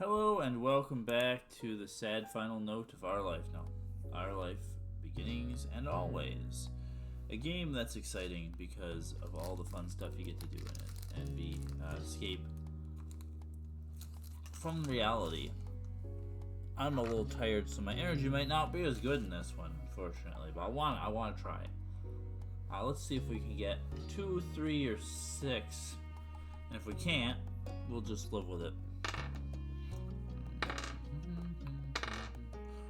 Hello and welcome back to the sad final note of our life. No, our life beginnings and always. A game that's exciting because of all the fun stuff you get to do in it and escape from reality. I'm a little tired, so my energy might not be as good in this one, unfortunately. But I want to try. Let's see if we can get 2, 3, or 6. And if we can't, we'll just live with it.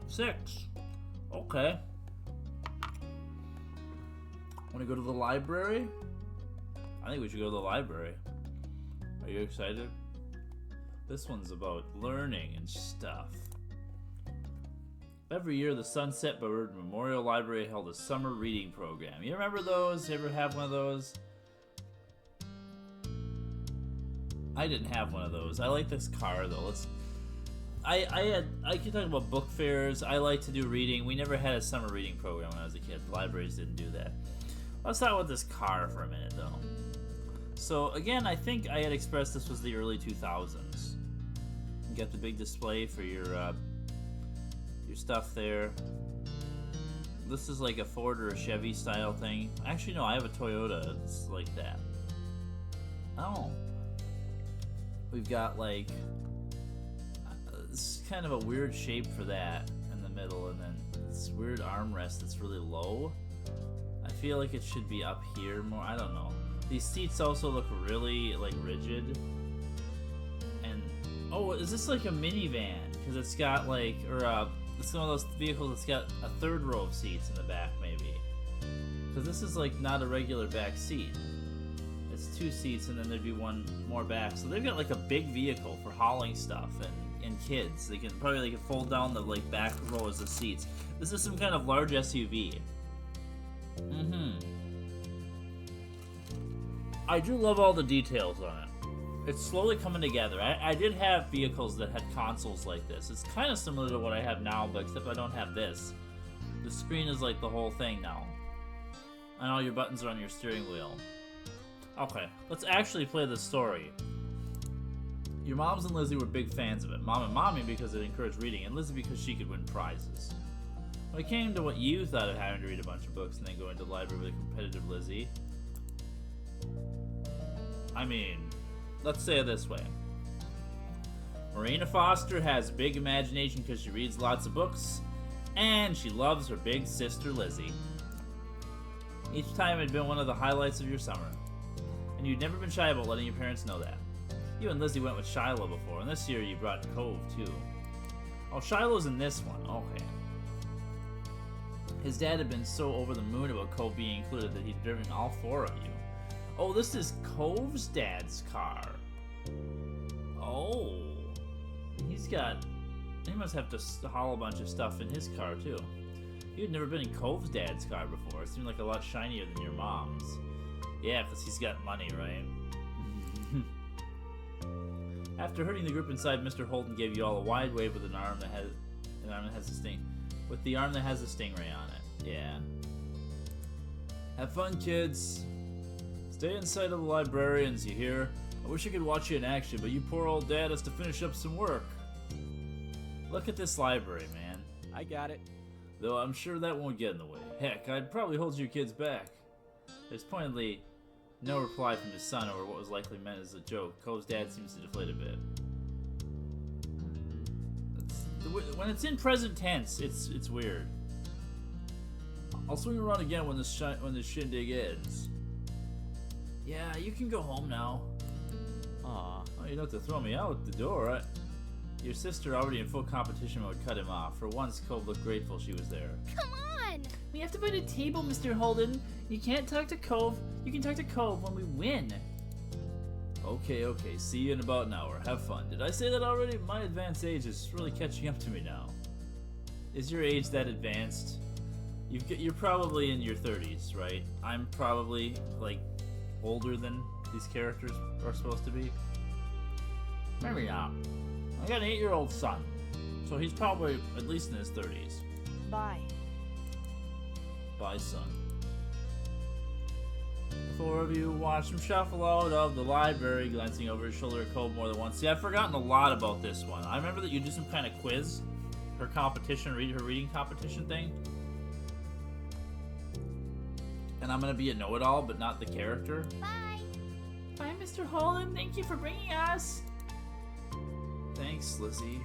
6. Okay. Want to go to the library? I think we should go to the library. Are you excited? This one's about learning and stuff. Every year, the Sunset Bird Memorial Library held a summer reading program. You remember those? You ever have one of those? I didn't have one of those. I like this car though. I can talk about book fairs. I like to do reading. We never had a summer reading program when I was a kid. Libraries didn't do that. Let's talk about this car for a minute though. So again, I think I had expressed this was the early 2000s. You got the big display for your stuff there. This is like a Ford or a Chevy style thing. Actually, no, I have a Toyota. It's like that. Oh. We've got like this kind of a weird shape for that in the middle, and then this weird armrest that's really low. I feel like it should be up here more. I don't know. These seats also look really like rigid. And oh, is this like a minivan? Because it's got like, it's one of those vehicles that's got a third row of seats in the back, maybe. Because this is like not a regular back seat. It's 2 seats, and then there'd be one more back. So they've got like a big vehicle for hauling stuff and kids. They can fold down the like back rows of seats. This is some kind of large SUV. I do love all the details on it. It's slowly coming together. I did have vehicles that had consoles like this. It's kind of similar to what I have now, but except I don't have this. The screen is like the whole thing now. And all your buttons are on your steering wheel. Okay, let's actually play the story. Your moms and Lizzie were big fans of it. Mom and Mommy because it encouraged reading, and Lizzie because she could win prizes. When it came to what you thought of having to read a bunch of books and then go into the library with a competitive Lizzie, I mean, let's say it this way. Marina Foster has a big imagination because she reads lots of books, and she loves her big sister Lizzie. Each time had been one of the highlights of your summer, and you'd never been shy about letting your parents know that. You and Lizzie went with Shiloh before, and this year you brought Cove too. Oh, Shiloh's in this one. Okay. His dad had been so over the moon about Cove being included that he'd driven all 4 of you. Oh, this is Cove's dad's car. Oh. He must have to haul a bunch of stuff in his car too. You had never been in Cove's dad's car before. It seemed like a lot shinier than your mom's. Yeah, because he's got money, right? After hurting the group inside, Mr. Holden gave you all a wide wave with the arm that has a stingray on it. Yeah. Have fun, kids. Stay inside of the librarians, you hear? I wish I could watch you in action, but you poor old dad has to finish up some work. Look at this library, man. I got it. Though I'm sure that won't get in the way. Heck, I'd probably hold you kids back. There's pointedly no reply from his son over what was likely meant as a joke. Cove's dad seems to deflate a bit. When it's in present tense, it's weird. I'll swing around again when this shindig ends. Yeah, you can go home now. Aw, oh, you don't have to throw me out the door. Your sister, already in full competition mode, cut him off. For once, Cove looked grateful she was there. Come on! We have to find a table, Mr. Holden. You can't talk to Cove. You can talk to Cove when we win. Okay, see you in about an hour. Have fun. Did I say that already? My advanced age is really catching up to me now. Is your age that advanced? You're probably in your 30s, right? I'm probably, like, older than these characters are supposed to be. Maybe not. I got an 8-year-old son, so he's probably at least in his 30s. Bye. Bye, son. four of you watch him shuffle out of the library, glancing over his shoulder at Cove more than once. See, I've forgotten a lot about this one. I remember that you do some kind of quiz, her competition, her reading competition thing. And I'm gonna be a know-it-all, but not the character. Bye. Bye, Mr. Holland. Thank you for bringing us. Thanks, Lizzie.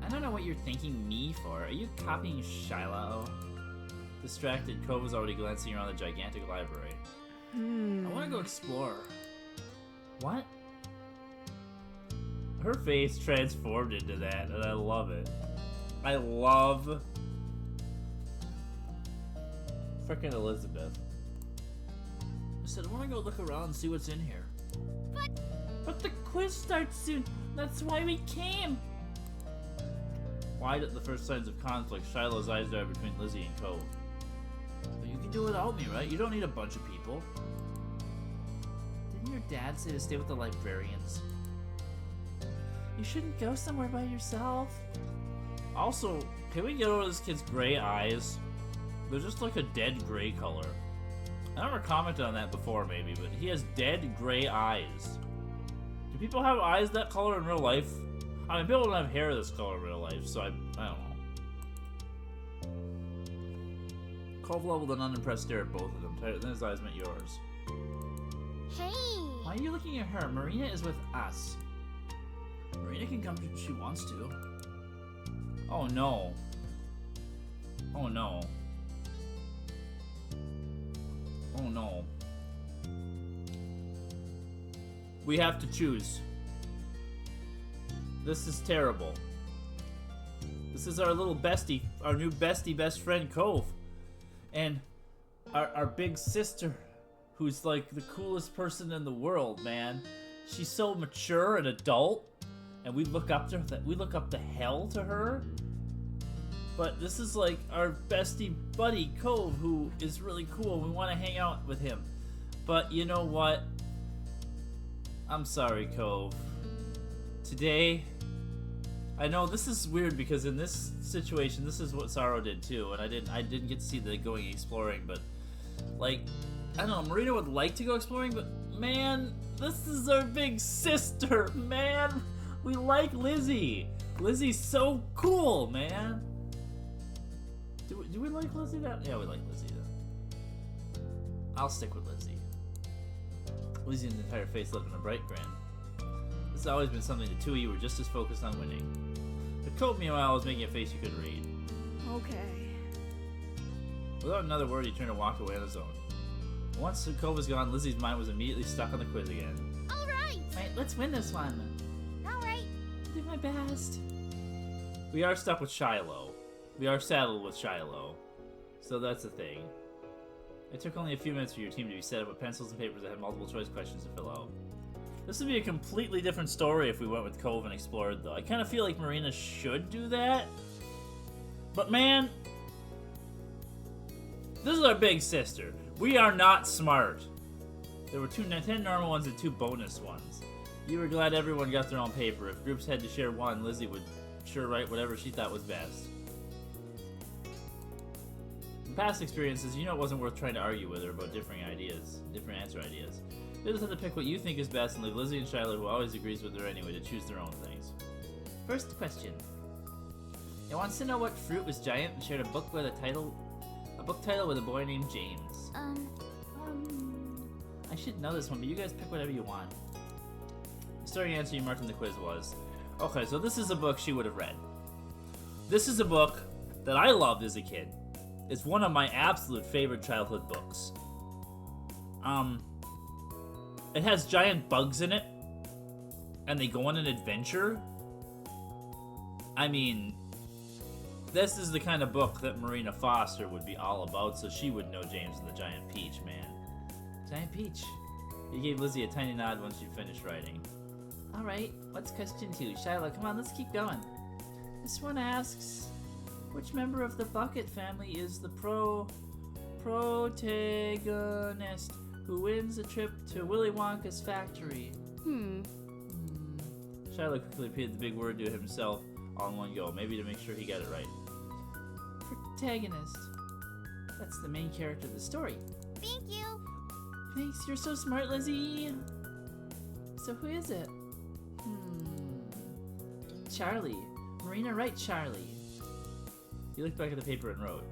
I don't know what you're thanking me for. Are you copying Shiloh? Distracted, Cove was already glancing around the gigantic library. I want to go explore. What? Her face transformed into that, and I love it. I love frickin' Elizabeth. I said, I want to go look around and see what's in here. But the quiz starts soon. That's why we came. Wide at the first signs of conflict, Shiloh's eyes dive between Lizzie and Cove. But you can do it without me, right? You don't need a bunch of people. Didn't your dad say to stay with the librarians? You shouldn't go somewhere by yourself. Also, can we get over this kid's gray eyes? They're just like a dead gray color. I never commented on that before, maybe, but he has dead gray eyes. Do people have eyes that color in real life? I mean, people don't have hair this color in real life, so I don't know. Cove leveled an unimpressed stare at both of them. Then his eyes met yours. Hey. Why are you looking at her? Marina is with us. Marina can come if she wants to. Oh no. Oh no. Oh no. We have to choose. This is terrible. This is our little bestie, our new bestie best friend Cove. And our big sister, who's like the coolest person in the world, man. She's so mature and adult, and we look up to hell to her. But this is like our bestie buddy Cove, who is really cool. We want to hang out with him. But you know what? I'm sorry, Cove. Today, I know this is weird because in this situation, this is what Sorrow did too, and I didn't get to see the going exploring, but like, I don't know, Marina would like to go exploring, but man, this is our big sister, man. We like Lizzie. Lizzie's so cool, man. Do we like Lizzie that? Yeah, we like Lizzie then. I'll stick with Lizzie. Lizzie's entire face lit in a bright grin. This has always been something the two of you were just as focused on winning. But Cove, meanwhile, was making a face you couldn't read. Okay. Without another word, he turned and walked away on his own. Once Cove was gone, Lizzie's mind was immediately stuck on the quiz again. Alright! Wait, let's win this one. Alright. I'll do my best. We are stuck with Shiloh. We are saddled with Shiloh. So that's the thing. It took only a few minutes for your team to be set up with pencils and papers that had multiple choice questions to fill out. This would be a completely different story if we went with Cove and explored, though. I kind of feel like Marina should do that. But man, this is our big sister. We are not smart. There were 10 normal ones and 2 bonus ones. You were glad everyone got their own paper. If groups had to share one, Lizzie would sure write whatever she thought was best. In past experiences, you know it wasn't worth trying to argue with her about different answer ideas. You just have to pick what you think is best and leave Lizzie and Shiloh, who always agrees with her anyway, to choose their own things. First question. It wants to know what fruit was giant and shared a book title with a boy named James. I should know this one, but you guys pick whatever you want. The starting answer you marked in the quiz was, okay, so this is a book she would have read. This is a book that I loved as a kid. It's one of my absolute favorite childhood books. It has giant bugs in it, and they go on an adventure. I mean, this is the kind of book that Marina Foster would be all about, so she would know James and the Giant Peach, man. Giant Peach. He gave Lizzie a tiny nod once she finished writing. Alright, what's question 2? Shiloh, come on, let's keep going. This one asks, which member of the Bucket family is the protagonist who wins a trip to Willy Wonka's factory? Shiloh quickly repeated the big word to himself all in one go, maybe to make sure he got it right. Protagonist. That's the main character of the story. Thank you. Thanks, you're so smart, Lizzie. So who is it? Charlie. Marina, write Charlie. He looked back at the paper and wrote,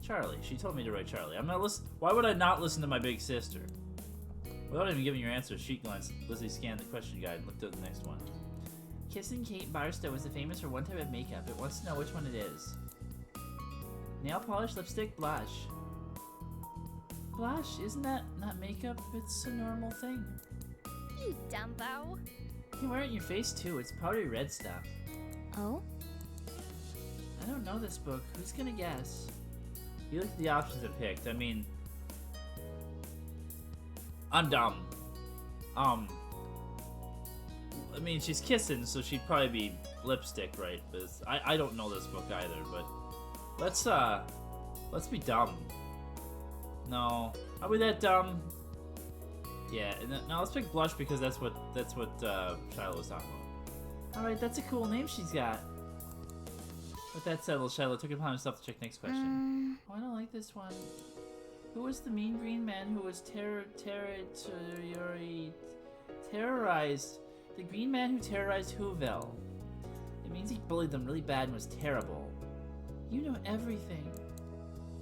Charlie. She told me to write Charlie. I'm not listen. Why would I not listen to my big sister? Without even giving your answer, she glanced. Lizzie scanned the question guide and looked at the next one. Kissing Kate Barstow is famous for one type of makeup. It wants to know which one it is. Nail polish, lipstick, blush. Blush? Isn't that not makeup? It's a normal thing. You dumbo. You wear it in your face too. It's powdery red stuff. Oh? I don't know this book. Who's gonna guess? You looked at the options I picked. I mean, I'm dumb. I mean, she's kissing, so she'd probably be lipstick, right? But I don't know this book either. But let's be dumb. No, are we that dumb? Yeah, and now let's pick blush because that's what Shiloh was talking about. All right, that's a cool name she's got. With that said, little Shiloh took it upon himself to check next question. Oh, I don't like this one. Who was the mean green man who was terrorized? The green man who terrorized Whoville. It means he bullied them really bad and was terrible. You know everything.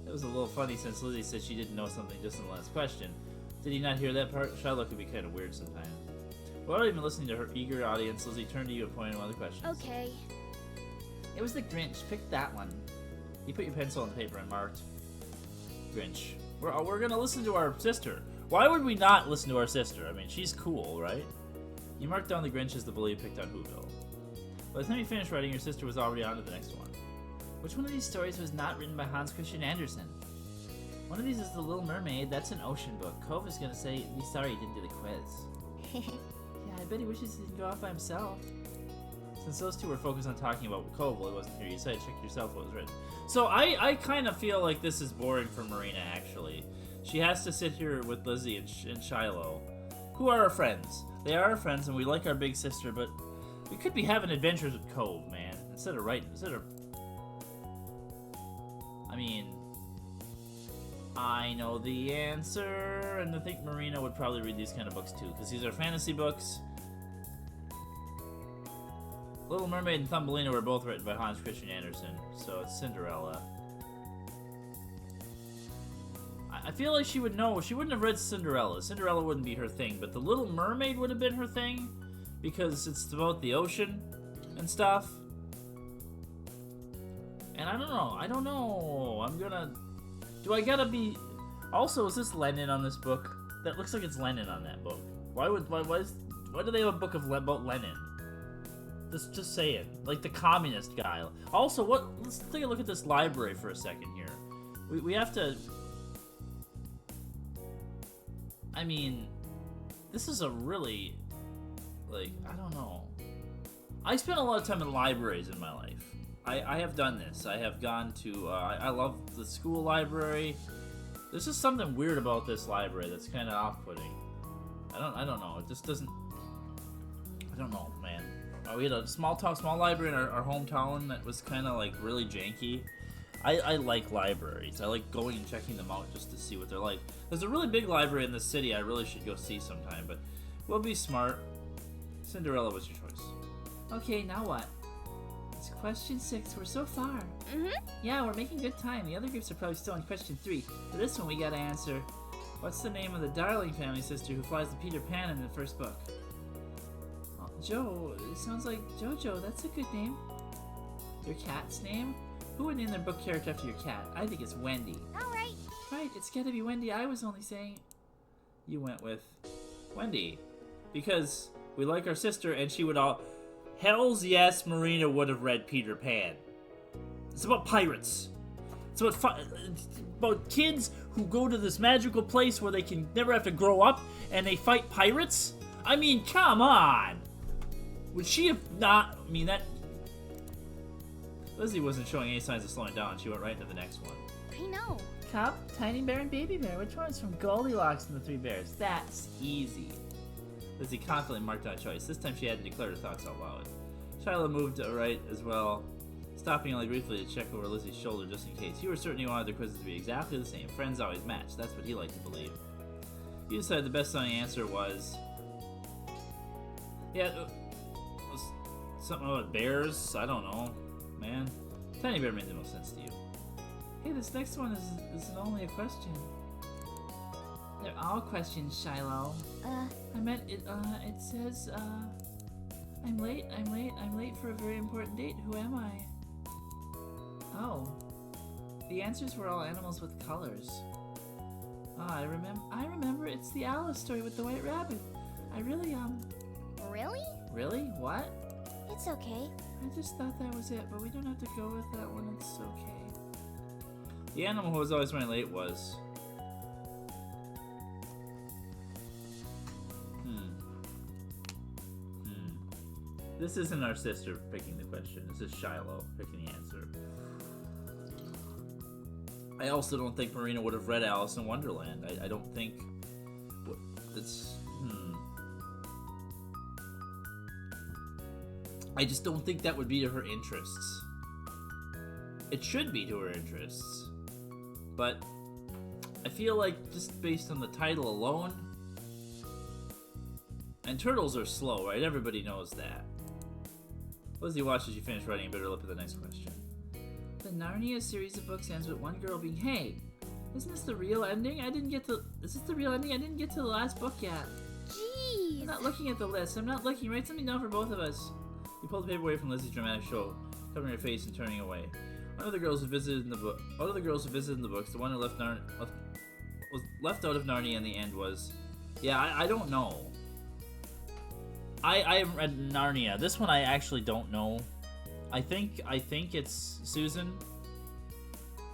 That was a little funny since Lizzie said she didn't know something just in the last question. Did he not hear that part? Shiloh could be kind of weird sometimes. Without even listening to her eager audience, Lizzie turned to you and pointed one of the questions. Okay. It was the Grinch. Pick that one. You put your pencil on the paper and marked Grinch. We're gonna listen to our sister. Why would we not listen to our sister? I mean, she's cool, right? You marked down the Grinch as the bully you picked on Whoville. By the time you finished writing, your sister was already on to the next one. Which one of these stories was not written by Hans Christian Andersen? One of these is The Little Mermaid. That's an ocean book. Cove is gonna say, "Be sorry he didn't do the quiz." Yeah, I bet he wishes he didn't go off by himself. Since those two were focused on talking about Cove while he wasn't here, you decided to check yourself what was written. So I kind of feel like this is boring for Marina, actually. She has to sit here with Lizzie and Shiloh, who are our friends. They are our friends, and we like our big sister, but we could be having adventures with Cove, man. I mean, I know the answer, and I think Marina would probably read these kind of books too, because these are fantasy books. Little Mermaid and Thumbelina were both written by Hans Christian Andersen, so it's Cinderella. I feel like she would know. She wouldn't have read Cinderella. Cinderella wouldn't be her thing, but The Little Mermaid would have been her thing, because it's about the ocean and stuff. And I don't know. I'm gonna... Do I gotta be... Also, is this Lenin on this book? That looks like it's Lenin on that book. Why do they have a book about Lenin? Just saying. Like the communist guy. Also, let's take a look at this library for a second here. We have to... I mean, this is a really... Like, I don't know. I spent a lot of time in libraries in my life. I have done this. I have gone to... I love the school library. There's just something weird about this library that's kind of off-putting. I don't know. It just doesn't... I don't know, man. We had a small library in our hometown that was kind of like really janky. I like libraries. I like going and checking them out just to see what they're like. There's a really big library in the city I really should go see sometime, but we'll be smart. Cinderella was your choice. Okay, now what? It's question 6. We're so far. Yeah, we're making good time. The other groups are probably still on question 3. For this one, we gotta answer, what's the name of the Darling family sister who flies the Peter Pan in the first book? Joe, it sounds like Jojo. That's a good name. Your cat's name? Who would name their book character after your cat? I think it's Wendy. Alright. Right, it's gotta be Wendy. I was only saying... You went with Wendy. Because we like our sister and she would all... Hells yes, Marina would have read Peter Pan. It's about pirates. It's about kids who go to this magical place where they can never have to grow up and they fight pirates? I mean, come on! Would she have not... I mean, that... Lizzie wasn't showing any signs of slowing down. She went right into the next one. I know. Cup, Tiny Bear, and Baby Bear. Which one is from Goldilocks and the Three Bears? That's easy. Lizzie confidently marked out a choice. This time she hadn't declared her thoughts out loud. Shiloh moved right as well, stopping only briefly to check over Lizzie's shoulder just in case. You were certain he wanted the quizzes to be exactly the same. Friends always match. That's what he liked to believe. You decided the best sounding answer was... Yeah, was something about bears? I don't know. Man, tiny bear made the most sense to you. Hey, this next one is only a question. They're all questions, Shiloh. I meant it, it says, I'm late for a very important date. Who am I? Oh. The answers were all animals with colors. Oh, I remember it's the Alice story with the white rabbit. I really, Really? Really? What? It's okay. I just thought that was it, but we don't have to go with that one. It's okay. The animal who was always running late was... This isn't our sister picking the question. This is Shiloh picking the answer. I also don't think Marina would have read Alice in Wonderland. I don't think... It's... I just don't think that would be to her interests. It should be to her interests. But I feel like just based on the title alone... And turtles are slow, right? Everybody knows that. Lizzie watched as you finish writing and bit her lip at the next question. The Narnia series of books ends with one girl being, hey, isn't this the real ending? Is this the real ending? I didn't get to the last book yet. Jeez. I'm not looking at the list. I'm not looking. Write something down for both of us. You pulled the paper away from Lizzie's dramatic show, covering her face and turning away. One of the girls who visited in the books, the one who was left out of Narnia in the end was, yeah, I don't know. I haven't read Narnia. This one I actually don't know. I think it's Susan.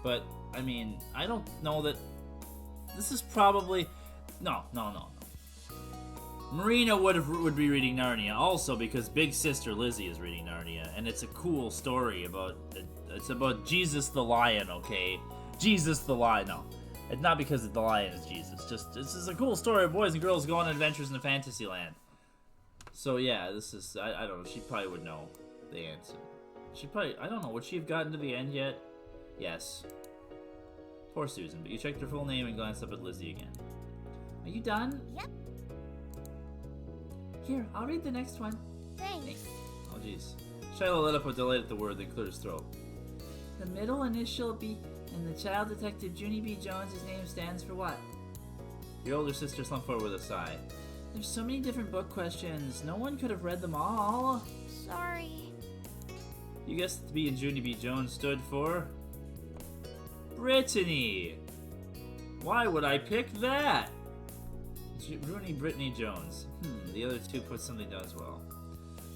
But, I mean, I don't know that... This is probably... No. Marina would be reading Narnia also because big sister Lizzie is reading Narnia. And it's a cool story about... It's about Jesus the Lion, okay? Jesus the Lion. No. It's not because the lion is Jesus. Just, this is a cool story of boys and girls going on adventures in a fantasy land. So yeah, this is, I don't know, she probably would know the answer. She probably, I don't know, would she have gotten to the end yet? Yes. Poor Susan, but you checked her full name and glanced up at Lizzie again. Are you done? Yep. Here, I'll read the next one. Thanks. Oh jeez. Shiloh let up with delight at the word, then cleared his throat. The middle initial B in the child detective Junie B. Jones' name stands for what? Your older sister slumped forward with a sigh. There's so many different book questions. No one could have read them all. Sorry. You guessed the B in Junie B. Jones stood for... Brittany! Why would I pick that? Brittany Jones. The other two put something down as well.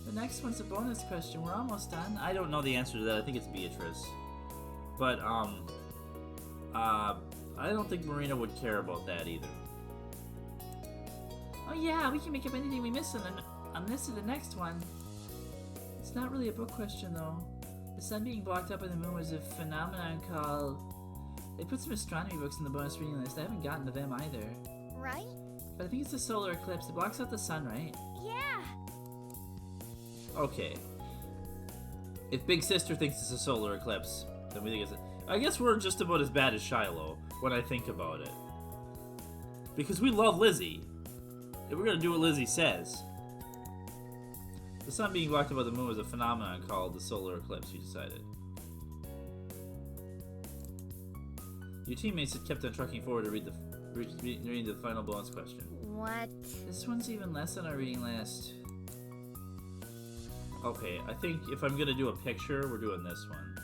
The next one's a bonus question. We're almost done. I don't know the answer to that. I think it's Beatrice. But, I don't think Marina would care about that either. Oh yeah, we can make up anything we miss on this or the next one. It's not really a book question though. The sun being blocked up by the moon was a phenomenon called... They put some astronomy books in the bonus reading list. I haven't gotten to them either. Right? But I think it's a solar eclipse. It blocks out the sun, right? Yeah. Okay. If Big Sister thinks it's a solar eclipse, then we think it's a... I guess we're just about as bad as Shiloh when I think about it. Because we love Lizzie. If we're gonna do what Lizzie says. The sun being blocked out by the moon was a phenomenon called the solar eclipse, you decided. Your teammates had kept on trucking forward to read the final bonus question. What? This one's even less on our reading list. Okay, I think if I'm gonna do a picture, we're doing this one.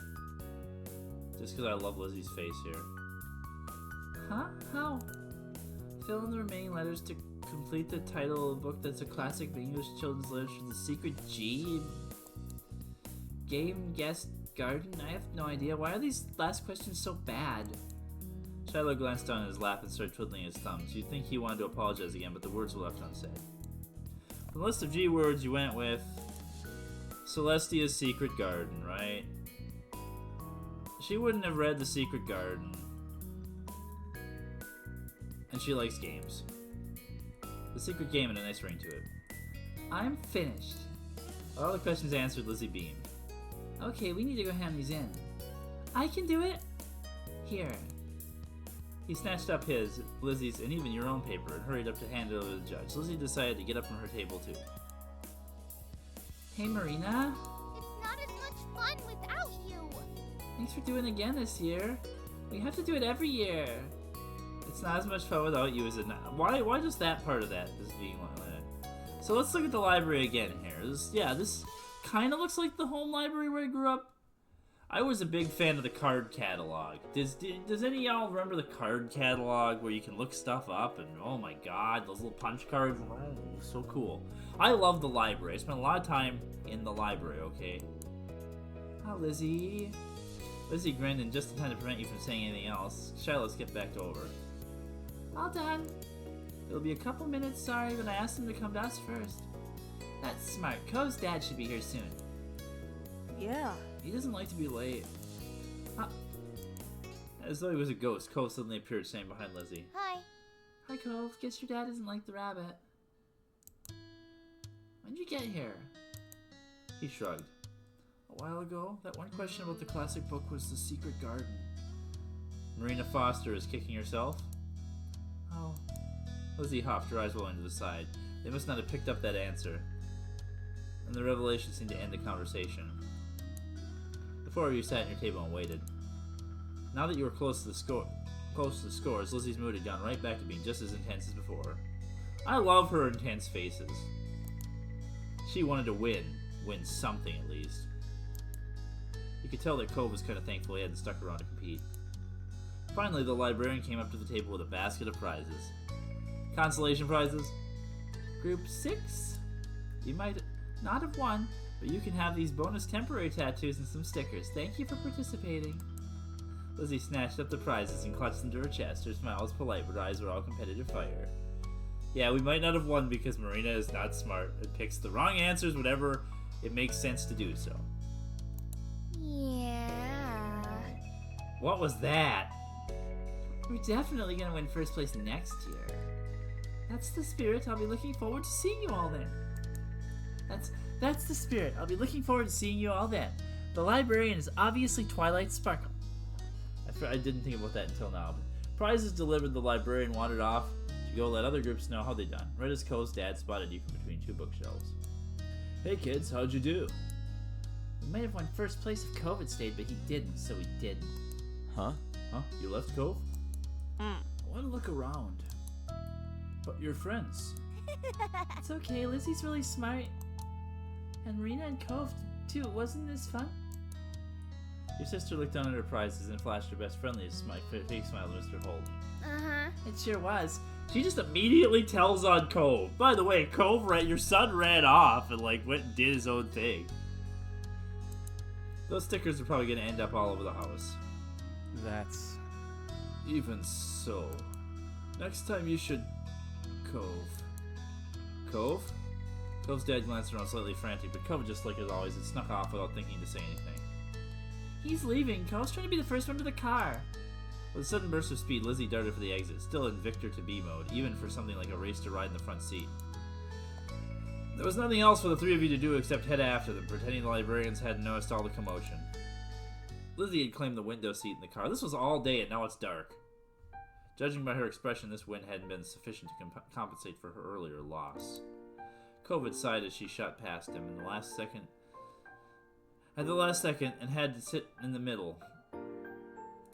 Just because I love Lizzie's face here. Huh? How? Fill in the remaining letters to complete the title of a book that's a classic of English children's literature, The Secret G. Game Guest Garden? I have no idea. Why are these last questions so bad? Shiloh glanced down at his lap and started twiddling his thumbs. You'd think he wanted to apologize again, but the words were left unsaid. From the list of G words, you went with Celestia's Secret Garden, right? She wouldn't have read The Secret Garden. And she likes games. The secret game and a nice ring to it. I'm finished. All the questions answered, Lizzie beamed. Okay, we need to go hand these in. I can do it. Here. He snatched up his, Lizzie's, and even your own paper and hurried up to hand it over to the judge. Lizzie decided to get up from her table, too. Hey, Marina. It's not as much fun without you. Thanks for doing it again this year. We have to do it every year. It's not as much fun without you, is it not? Why just that part of that is being like that? So let's look at the library again here. This kind of looks like the home library where I grew up. I was a big fan of the card catalog. Does any of y'all remember the card catalog where you can look stuff up and oh my god, those little punch cards? Oh, so cool. I love the library. I spent a lot of time in the library, okay? Hi, Lizzie. Lizzie grinned in just in time to prevent you from saying anything else. Shiloh's get back over. All done. It'll be a couple minutes, sorry, but I asked him to come to us first. That's smart. Cove's dad should be here soon. Yeah. He doesn't like to be late. As though he was a ghost, Cove suddenly appeared standing behind Lizzie. Hi. Hi, Cove. Guess your dad doesn't like the rabbit. When'd you get here? He shrugged. A while ago, that one question about the classic book was The Secret Garden. Marina Foster is kicking herself. Oh. Lizzie huffed, her eyes rolling to the side. They must not have picked up that answer. And the revelation seemed to end the conversation. The four of you sat at your table and waited. Now that you were close to the scores, Lizzie's mood had gone right back to being just as intense as before. I love her intense faces. She wanted to win something at least. You could tell that Cove was kind of thankful he hadn't stuck around to compete. Finally, the librarian came up to the table with a basket of prizes. Consolation prizes? Group 6? You might not have won, but you can have these bonus temporary tattoos and some stickers. Thank you for participating. Lizzie snatched up the prizes and clutched them to her chest. Her smile was polite, but her eyes were all competitive fire. Yeah, we might not have won because Marina is not smart and picks the wrong answers whenever it makes sense to do so. Yeah. What was that? We're definitely gonna win first place next year. That's the spirit. I'll be looking forward to seeing you all then. That's the spirit. I'll be looking forward to seeing you all then. The librarian is obviously Twilight Sparkle. I didn't think about that until now. But prizes delivered, the librarian wandered off to go let other groups know how they done. Right as Cove's dad spotted you from between two bookshelves. Hey kids, how'd you do? We might have won first place if Cove had stayed, but he didn't, so we didn't. Huh? Huh? You left Cove? I want to look around. But your friends. It's okay, Lizzie's really smart. And Marina and Cove, too. Wasn't this fun? Your sister looked down at her prizes and flashed her best friendliest fake smile to Mr. Holden. Uh-huh. It sure was. She just immediately tells on Cove. By the way, Cove, your son ran off and went and did his own thing. Those stickers are probably going to end up all over the house. That's... Even so. Next time you should... Cove? Cove's dad glanced around slightly frantic, but Cove, just like as always, had snuck off without thinking to say anything. He's leaving. Cove's trying to be the first one to the car. With a sudden burst of speed, Lizzie darted for the exit, still in Victor to be mode, even for something like a race to ride in the front seat. There was nothing else for the three of you to do except head after them, pretending the librarians hadn't noticed all the commotion. Lizzie had claimed the window seat in the car. This was all day and now it's dark. Judging by her expression, this win hadn't been sufficient to compensate for her earlier loss. Cove had sighed as she shot past him at the last second, and had to sit in the middle.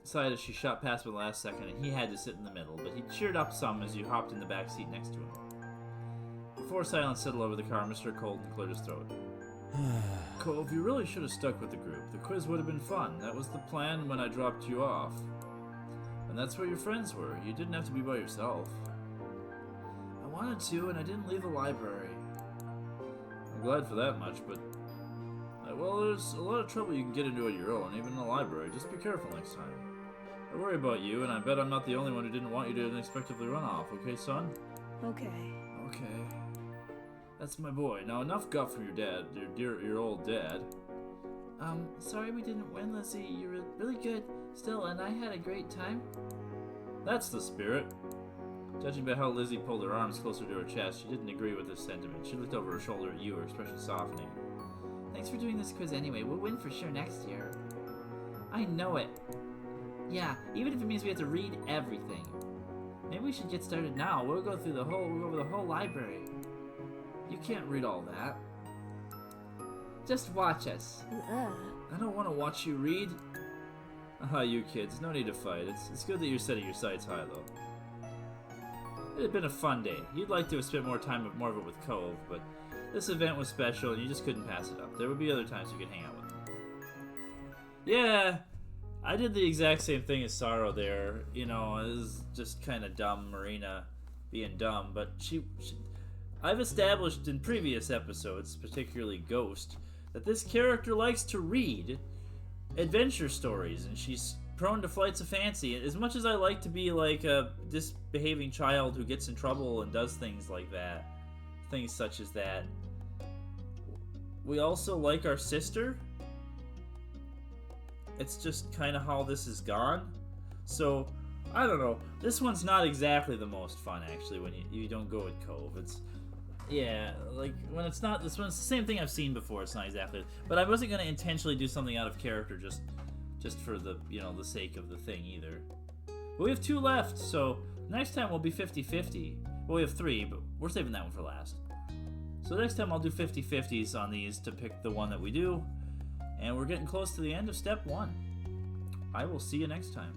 Sighed as she shot past him at the last second, and he had to sit in the middle, but he cheered up some as you hopped in the back seat next to him. Before silence settled over the car, Mr. Colton cleared his throat. Cove, you really should have stuck with the group. The quiz would have been fun. That was the plan when I dropped you off. And that's where your friends were. You didn't have to be by yourself. I wanted to, and I didn't leave the library. I'm glad for that much, but... well, there's a lot of trouble you can get into on your own, even in the library. Just be careful next time. I worry about you, and I bet I'm not the only one who didn't want you to unexpectedly run off. Okay, son? Okay. Okay. That's my boy. Now, enough guff from your dad, your old dad. Sorry we didn't win, Lizzie. You were really good still, and I had a great time. That's the spirit. Judging by how Lizzie pulled her arms closer to her chest, she didn't agree with this sentiment. She looked over her shoulder at you, her expression softening. Thanks for doing this quiz anyway. We'll win for sure next year. I know it. Yeah, even if it means we have to read everything. Maybe we should get started now. We'll go over the whole library. You can't read all that. Just watch us. I don't want to watch you read. You kids, no need to fight. It's good that you're setting your sights high, though. It had been a fun day. You'd like to have spent more of it with Cove, but this event was special and you just couldn't pass it up. There would be other times you could hang out with him. Yeah, I did the exact same thing as Sorrow there. You know, it was just kind of dumb, Marina being dumb, but I've established in previous episodes, particularly Ghost, that this character likes to read adventure stories, and she's prone to flights of fancy. As much as I like to be like a misbehaving child who gets in trouble and does things like that, things such as that, we also like our sister. It's just kind of how this has gone. So, I don't know. This one's not exactly the most fun, actually, when you don't go with Cove. It's, yeah, like, when it's not, this one's the same thing I've seen before. It's not exactly, but I wasn't going to intentionally do something out of character just for the, you know, the sake of the thing either. But we have 2 left, so next time we'll be 50-50. Well, we have 3, but we're saving that one for last. So next time I'll do 50-50s on these to pick the one that we do. And we're getting close to the end of step 1. I will see you next time.